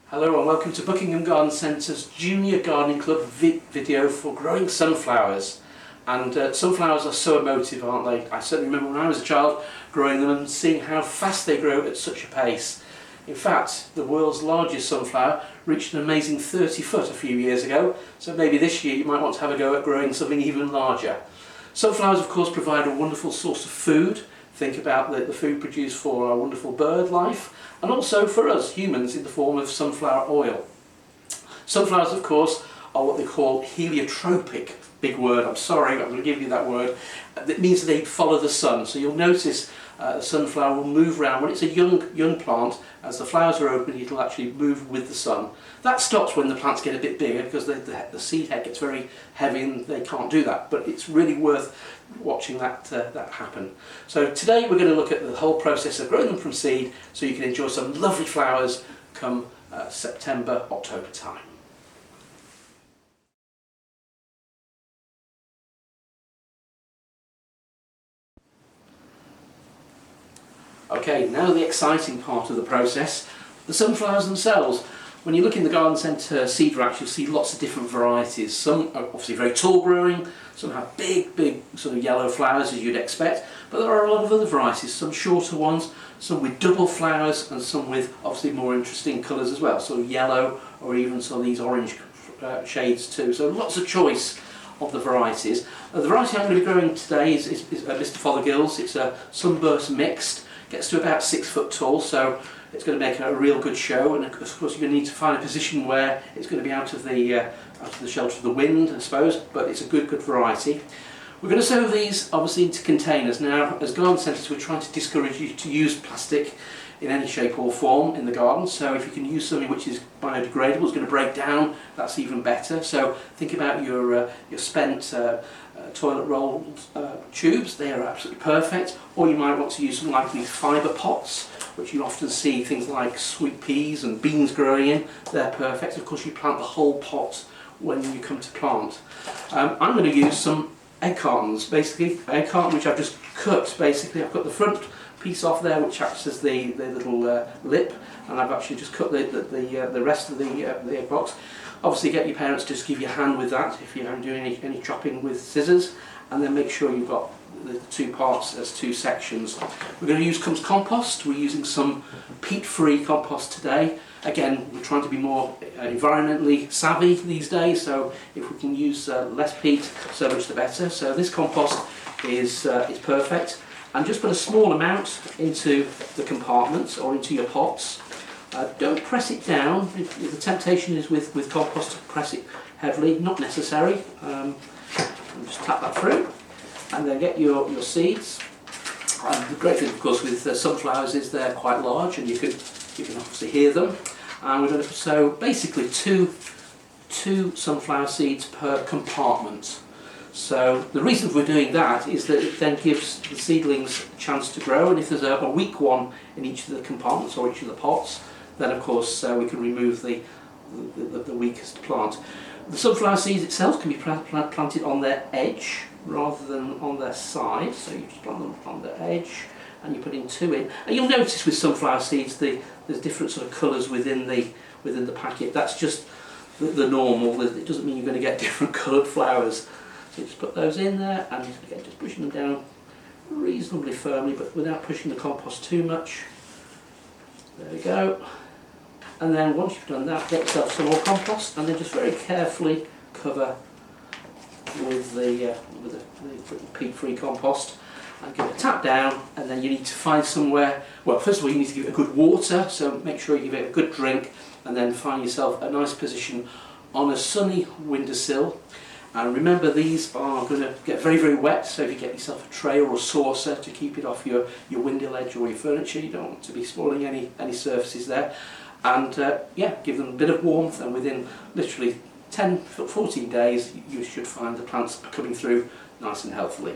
Hello and welcome to Buckingham Garden Centre's Junior Gardening Club video for growing sunflowers. And sunflowers are so emotive, aren't they? I certainly remember when I was a child growing them and seeing how fast they grow at such a pace. In fact, the world's largest sunflower reached an amazing 30 foot a few years ago, so maybe this year you might want to have a go at growing something even larger. Sunflowers of course provide a wonderful source of food. Think about the food produced for our wonderful bird life, and also for us humans in the form of sunflower oil. Sunflowers of course are what they call heliotropic. Big word, I'm sorry, I'm going to give you that word. That means they follow the sun. So you'll notice the sunflower will move around. When it's a young plant, as the flowers are open, it'll actually move with the sun. That stops when the plants get a bit bigger because the seed head gets very heavy and they can't do that. But it's really worth watching that happen. So today we're going to look at the whole process of growing them from seed so you can enjoy some lovely flowers come September, October time. Okay, now the exciting part of the process, the sunflowers themselves. When you look in the garden centre seed racks, you'll see lots of different varieties. Some are obviously very tall growing, some have big sort of yellow flowers as you'd expect, but there are a lot of other varieties, some shorter ones, some with double flowers and some with obviously more interesting colours as well, so yellow or even some of these orange shades too. So lots of choice of the varieties. The variety I'm going to be growing today is Mr. Fothergill's. It's a sunburst mixed. Gets to about 6 foot tall, so it's going to make a real good show. And of course you're going to need to find a position where it's going to be out of the shelter of the wind, I suppose, but it's a good variety. We're going to sow these obviously into containers. Now, as garden centres, we're trying to discourage you to use plastic in any shape or form in the garden, so if you can use something which is biodegradable, it's going to break down, that's even better. So think about your spent toilet roll tubes. They are absolutely perfect. Or you might want to use something like these fibre pots, which you often see things like sweet peas and beans growing in. They're perfect. Of course you plant the whole pot when you come to plant. I'm going to use some egg cartons, basically egg carton which I've just cut. Basically I've got the front piece off there which acts as the little lip, and I've actually just cut the rest of the egg box. Obviously get your parents to just give you a hand with that if you're doing any chopping with scissors, and then make sure you've got the two parts as two sections. We're going to use compost. We're using some peat-free compost today. Again, we're trying to be more environmentally savvy these days, so if we can use less peat, so much the better. So this compost is perfect. And just put a small amount into the compartments or into your pots. Don't press it down. The temptation is with compost to press it heavily, not necessary. Just tap that through and then get your seeds. And the great thing of course with sunflowers is they're quite large and you can obviously hear them. And we're going to sow basically two sunflower seeds per compartment. So the reason we're doing that is that it then gives the seedlings a chance to grow, and if there's a weak one in each of the compartments or each of the pots, then of course we can remove the weakest plant. The sunflower seeds itself can be planted on their edge rather than on their side, so you just plant them on their edge and you're putting two in. And you'll notice with sunflower seeds there's different sort of colours within the packet. That's just the normal. It doesn't mean you're going to get different coloured flowers. So just put those in there and again just pushing them down reasonably firmly but without pushing the compost too much. There we go. And then once you've done that, get yourself some more compost and then just very carefully cover with the peat-free compost and give it a tap down, and then you need to find somewhere, well first of all you need to give it a good water, so make sure you give it a good drink and then find yourself a nice position on a sunny windowsill. And remember these are going to get very wet, so if you get yourself a tray or a saucer to keep it off your window ledge or your furniture, you don't want to be spoiling any surfaces there. And yeah, give them a bit of warmth, and within literally 14 days you should find the plants coming through nice and healthily.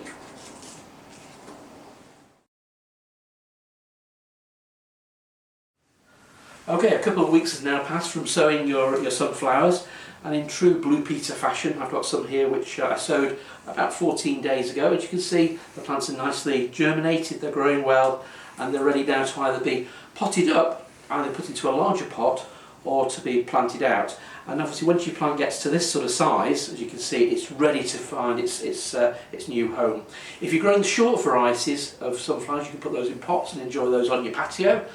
Okay, a couple of weeks has now passed from sowing your sunflowers, and in true Blue Peter fashion I've got some here which I sowed about 14 days ago. As you can see, the plants are nicely germinated, they're growing well, and they're ready now to either be potted up, either put into a larger pot or to be planted out. And obviously once your plant gets to this sort of size, as you can see, it's ready to find its new home. If you're growing short varieties of sunflowers, you can put those in pots and enjoy those on your patio.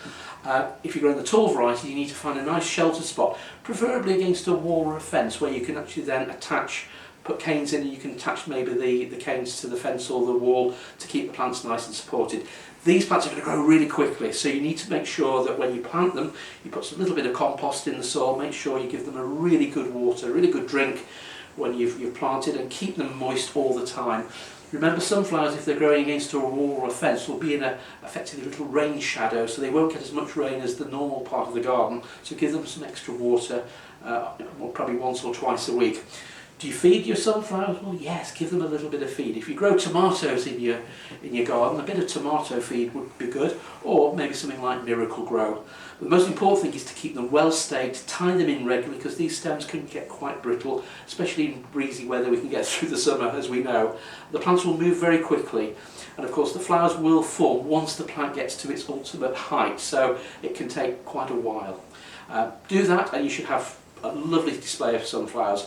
If you're growing the tall variety, you need to find a nice sheltered spot, preferably against a wall or a fence, where you can actually then put canes in, and you can attach maybe the canes to the fence or the wall to keep the plants nice and supported. These plants are going to grow really quickly, so you need to make sure that when you plant them, you put a little bit of compost in the soil, make sure you give them a really good water, really good drink when you've planted, and keep them moist all the time. Remember, sunflowers, if they're growing against a wall or a fence, will be in effectively a little rain shadow, so they won't get as much rain as the normal part of the garden, so give them some extra water, probably once or twice a week. Do you feed your sunflowers? Well, yes, give them a little bit of feed. If you grow tomatoes in your garden, a bit of tomato feed would be good, or maybe something like Miracle Grow. But the most important thing is to keep them well staked, tie them in regularly, because these stems can get quite brittle, especially in breezy weather. We can get through the summer, as we know. The plants will move very quickly, and of course the flowers will form once the plant gets to its ultimate height, so it can take quite a while. Do that and you should have a lovely display of sunflowers.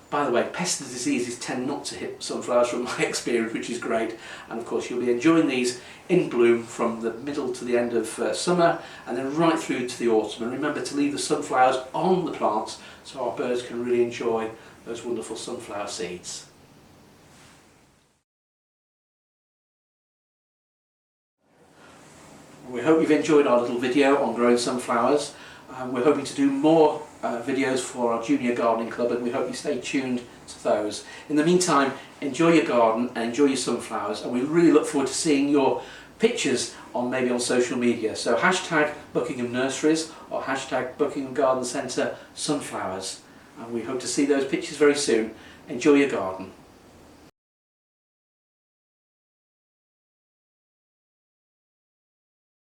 By the way, pests and diseases tend not to hit sunflowers from my experience, which is great. And of course you'll be enjoying these in bloom from the middle to the end of summer, and then right through to the autumn. And remember to leave the sunflowers on the plants so our birds can really enjoy those wonderful sunflower seeds. We hope you've enjoyed our little video on growing sunflowers. We're hoping to do more videos for our Junior Gardening Club, and we hope you stay tuned to those. In the meantime, enjoy your garden and enjoy your sunflowers, and we really look forward to seeing your pictures maybe on social media. So hashtag Buckingham Nurseries or hashtag Buckingham Garden Centre sunflowers, and we hope to see those pictures very soon. Enjoy your garden.